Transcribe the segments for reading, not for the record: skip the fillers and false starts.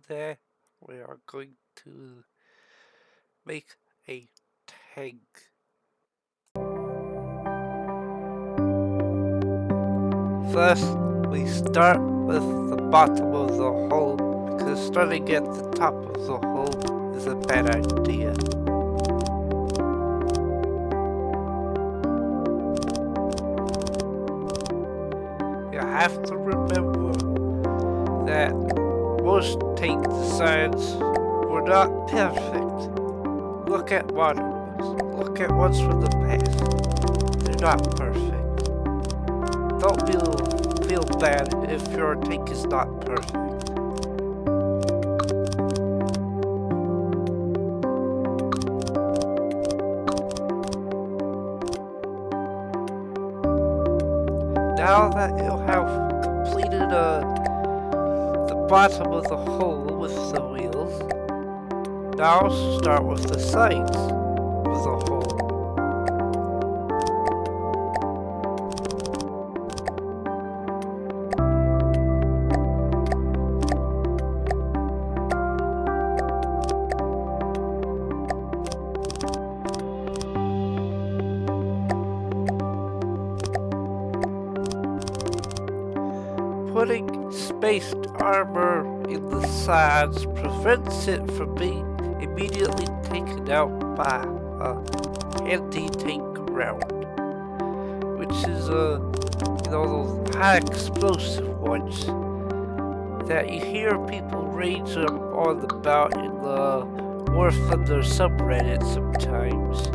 Today we are going to make a tank. First, we start with the bottom of the hole because starting at the top of the hole is a bad idea. You have to remember that most tank designs were not perfect. Look at modern ones. Look at ones from the past. They're not perfect. Don't feel bad if your tank is not perfect. Now that you have completed the bottom of the hole with the wheels, now start with the sides of the hole. Putting spaced armor in the sides prevents it from being immediately taken out by a anti-tank round, which is those high explosive ones that you hear people rage on about in the War Thunder subreddit sometimes.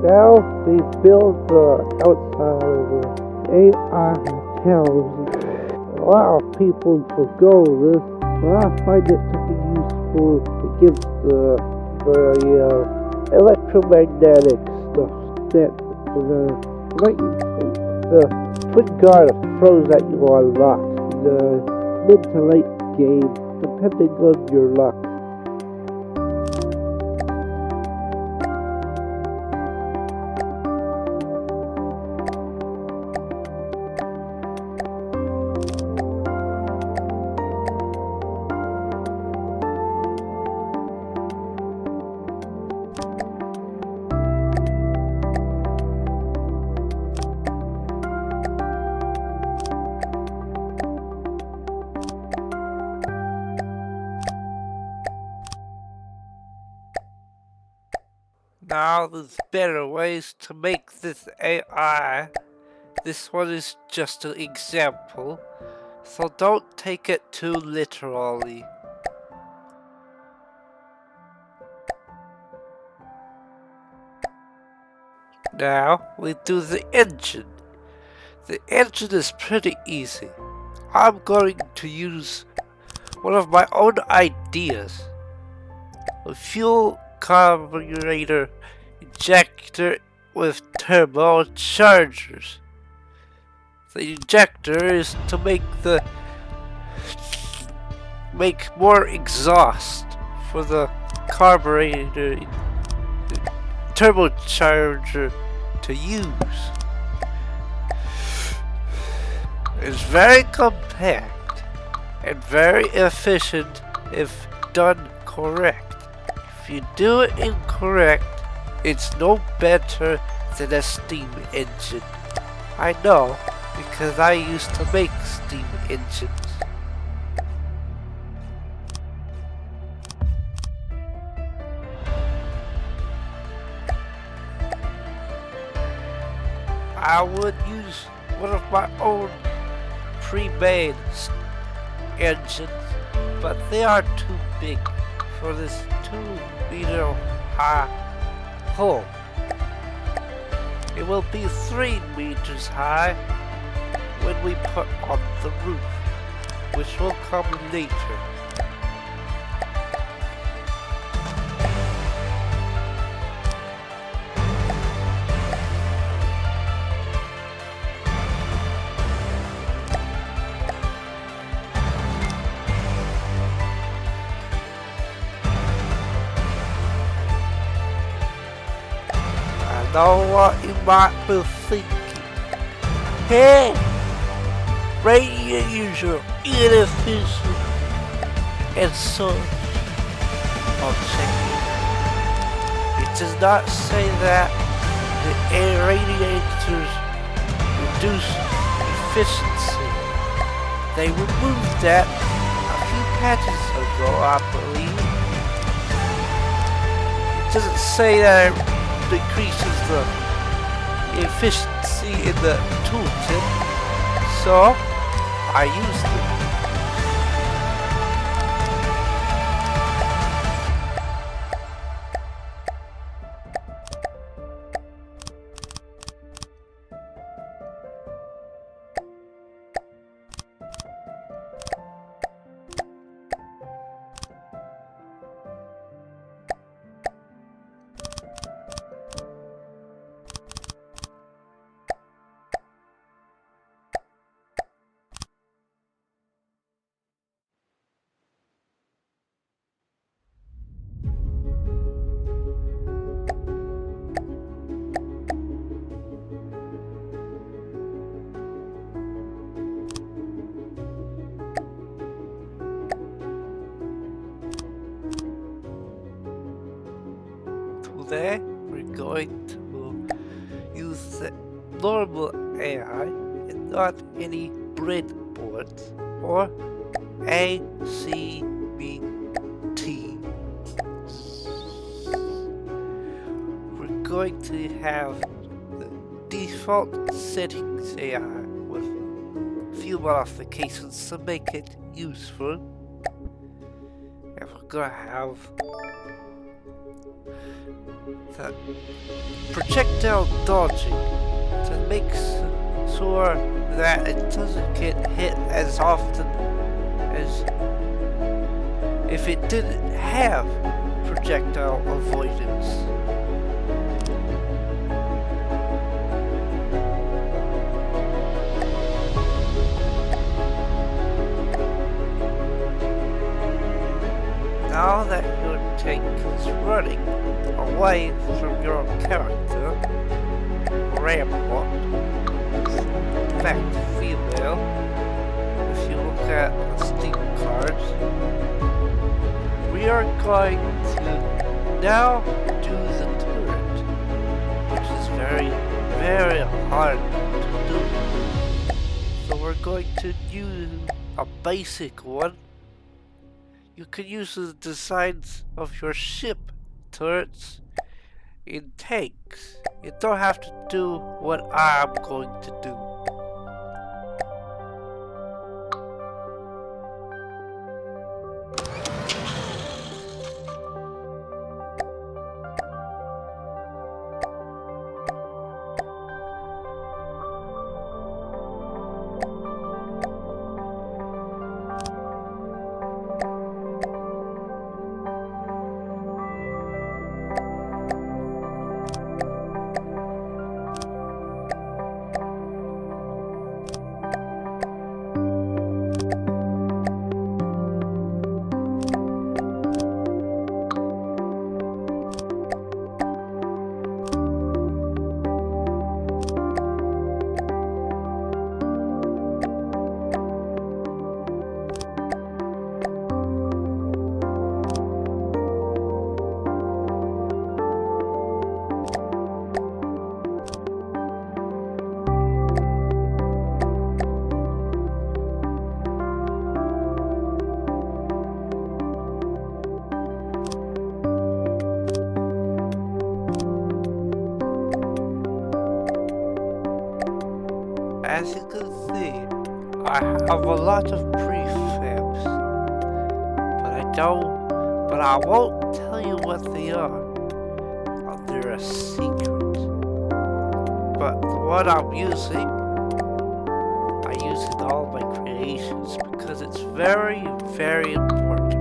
Now we build the outside of the AI hotels. A lot of people forgo this, but I find it to be useful against the electromagnetic stuff that the twin guard throws at you a lot in the mid to late game, depending on your luck. Now there's better ways to make this AI. This one is just an example, so don't take it too literally. Now we do the engine. The engine is pretty easy. I'm going to use one of my own ideas. A fuel carburetor injector with turbochargers. The injector is to make more exhaust for the carburetor turbocharger to use. It's very compact and very efficient if done correct. If you do it incorrect, it's no better than a steam engine. I know, because I used to make steam engines. I would use one of my own pre-made engines, but they are too big for this 2-meter high hole. It will be 3 meters high when we put on the roof, which will come later. know what you might be thinking. Hey, radio user inefficient and such. I'll check it. It does not say that the air radiators reduce efficiency. They removed that a few patches ago, I believe. It doesn't say that it decreases the efficiency in the tooltip, so I used it. Today we're going to use the normal AI and not any breadboards or ACBT. We're going to have the default settings AI with a few modifications to make it useful. And we're gonna have the projectile dodging to make sure that it doesn't get hit as often as if it didn't have projectile avoidance. Now that your tank is running away from your character, Rambo, in fact female, if you look at the Steam cards, we are going to now do the turret, which is very, very hard to do. So we're going to use a basic one. You can use the designs of your ship turrets in tanks. You don't have to do what I'm going to do. As you can see, I have a lot of prefabs, but I won't tell you what they are. They're a secret. But what I'm using, I use in all my creations because it's very, very important.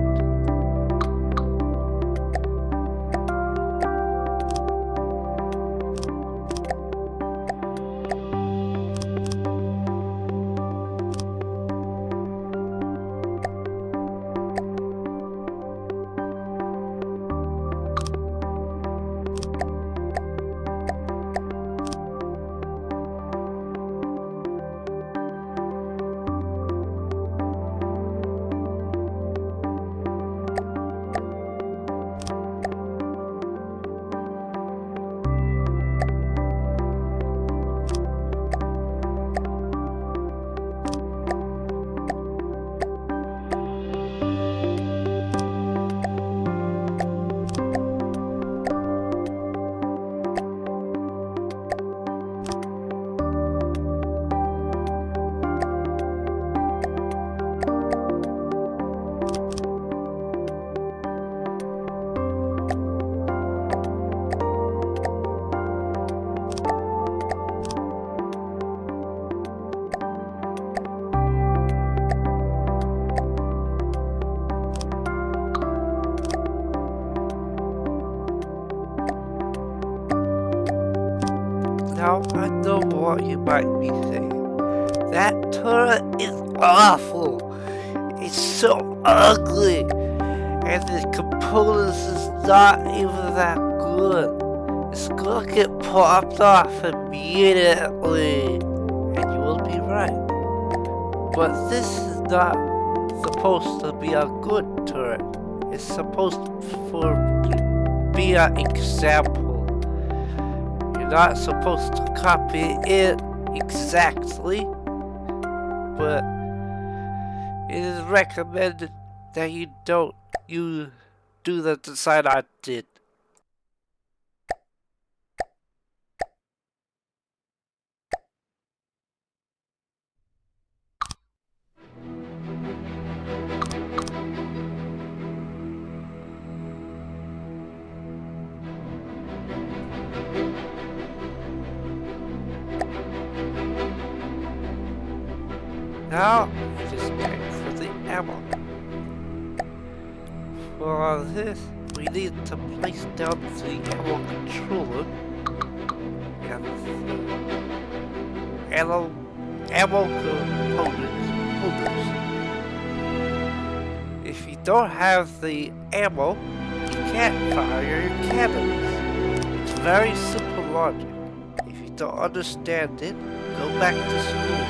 I know what you might be saying. That turret is awful. It's so ugly. And the components is not even that good. It's gonna get popped off immediately. And you will be right. But this is not supposed to be a good turret. It's supposed to be an example. You're not supposed to copy it exactly, but it is recommended that you don't do the design I did. Now, it is time for the ammo. For this, we need to place down the ammo controller and the ammo components holders. If you don't have the ammo, you can't fire your cannons. It's very simple logic. If you don't understand it, go back to school.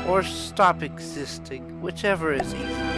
Or stop existing, whichever is easier.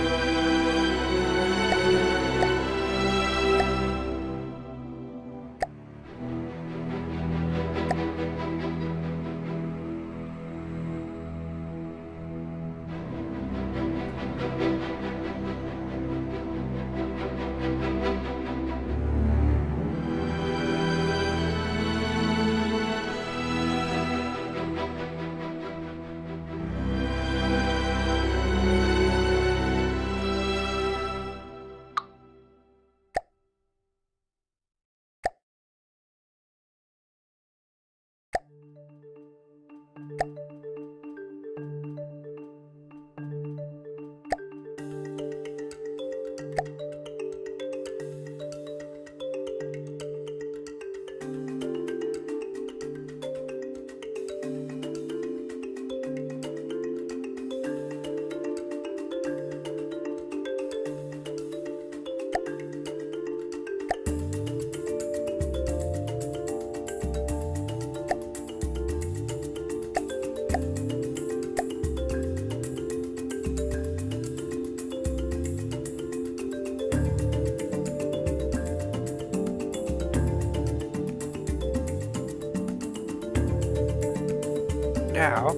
Now,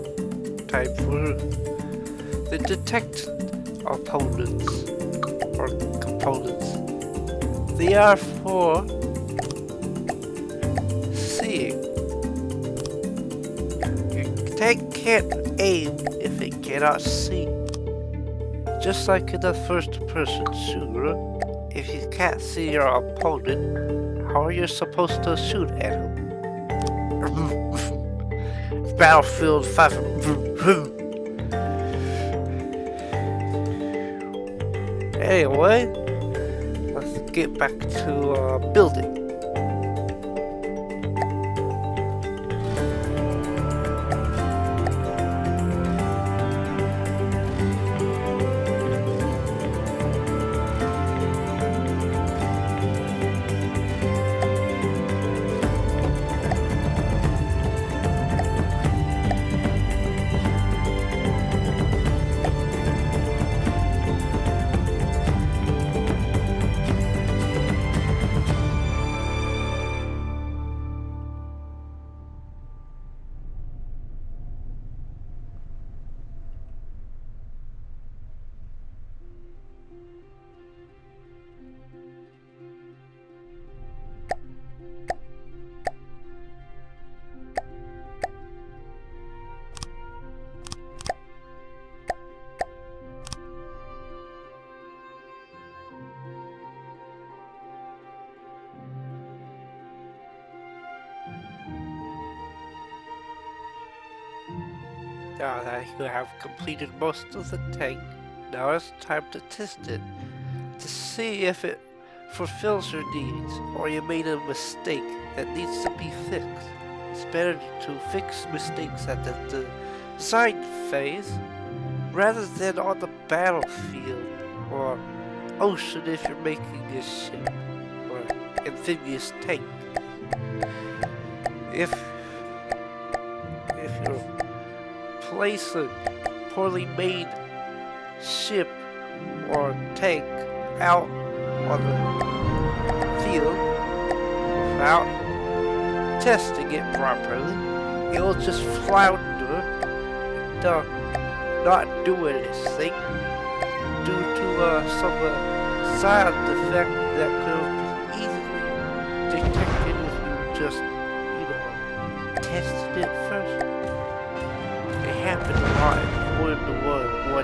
time for the detect opponents or components. They are for seeing. Your tank can't aim if it cannot see. Just like in a first-person shooter, if you can't see your opponent, how are you supposed to shoot at him? Battlefield 5. Anyway, let's get back to building. Now that you have completed most of the tank, now it's time to test it to see if it fulfills your needs, or you made a mistake that needs to be fixed. It's better to fix mistakes at the design phase rather than on the battlefield or ocean if you're making a ship or amphibious tank. If you place a poorly made ship or tank out on the field without testing it properly, it'll just flounder and not do anything due to some side effect that could have been easily detected if you just, tested it first. It happened a lot in World War I.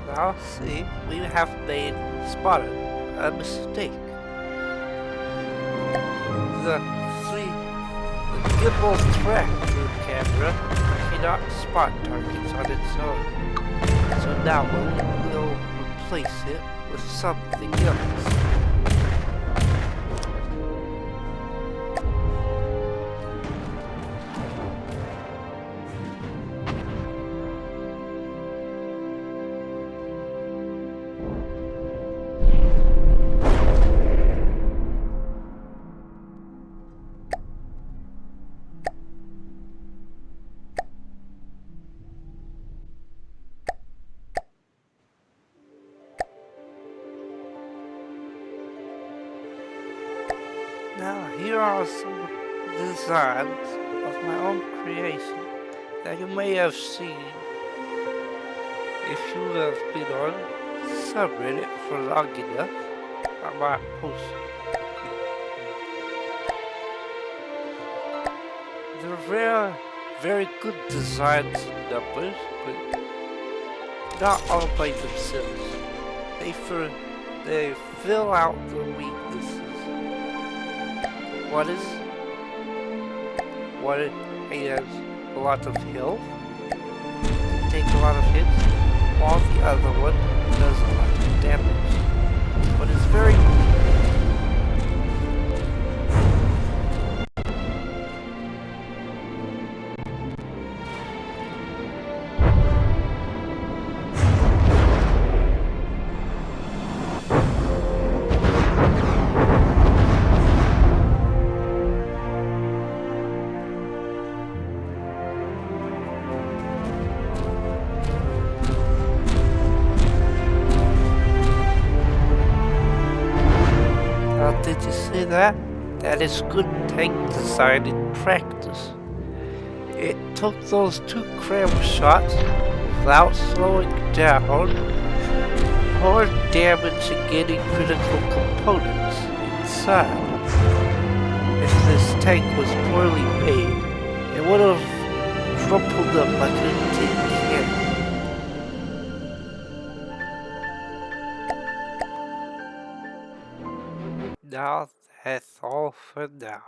Now, see, we have spotted a mistake. The gimbal track camera cannot spot targets on its own. So now we'll replace it with something else. Now, here are some designs of my own creation that you may have seen if you have been on subreddit for long enough. I might post. They're very good designs and numbers, but not all by themselves. They fill out the weaknesses. One has a lot of health, take a lot of hits, while the other one does a lot of damage, but it's very weak. Did you see that? That is good tank design in practice. It took those 2 cram shots without slowing down, or damaging any critical components inside. If this tank was poorly made, it would have crumpled up like a tin can. Now, that's all for now.